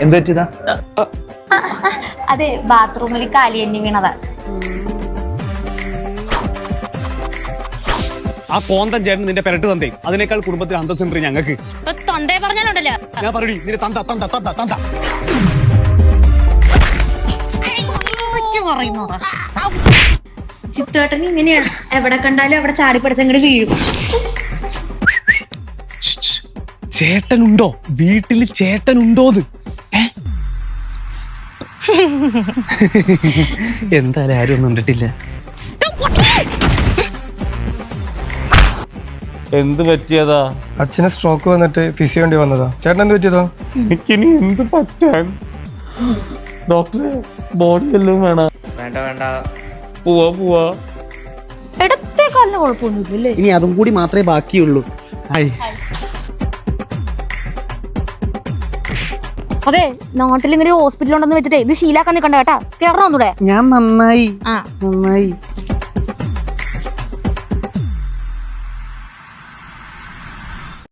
എന്ത് പറ്റിയതാ? അതെ, ബാത്റൂമിൽ കാലി എണ്ണി വീണതാ. ആ കോന്തൻ ചേട്ടൻ നിന്റെ പെരട്ട് തന്തേ, അതിനേക്കാൾ കുടുംബത്തിൽ അന്തസ്സുണ്ട് ഞങ്ങൾക്ക്. തൊന്തേ പറഞ്ഞാലുണ്ടല്ലോ. ഞാൻ പറയടി നിന്റെ തന്ത തന്ത തന്ത തന്ത ചിത്തേട്ടൻ ഇങ്ങനെയാണ്, എവിടെ കണ്ടാലും അവിടെ ചാടിപ്പടിച്ചങ്ങോട്ട് വീഴും. ചേട്ടനുണ്ടോ വീട്ടില്? ചേട്ടനുണ്ടോത്? എന്തായാലും ആരും ഒന്നും കണ്ടിട്ടില്ല. എന്ത് പറ്റിയതാ? അച്ഛന് സ്ട്രോക്ക് വന്നിട്ട് ഫിസിയോ വേണ്ടി വന്നതാ. ചേട്ടൻ എന്ത് പറ്റിയതാ? എനിക്കിനി എന്ത് പറ്റാൻ? ഡോക്ടറെ ബോഡി എല്ലാം വേണം. വേണ്ട വേണ്ട, പോവാ. ഇടത്തെ കാലിന് കുഴപ്പമൊന്നുമില്ലല്ലേ? ഇനി അതും കൂടി മാത്രമേ ബാക്കിയുള്ളൂ. അതെ, നാട്ടിലിങ്ങനെ ഒരു ഹോസ്പിറ്റൽ ഉണ്ടെന്ന് വെച്ചിട്ടേ ഇത് ശീലാക്കാൻ നിൽക്കണ്ട കേട്ടാ. കേറണം ഒന്നൂടെ. ഞാൻ നന്നായി.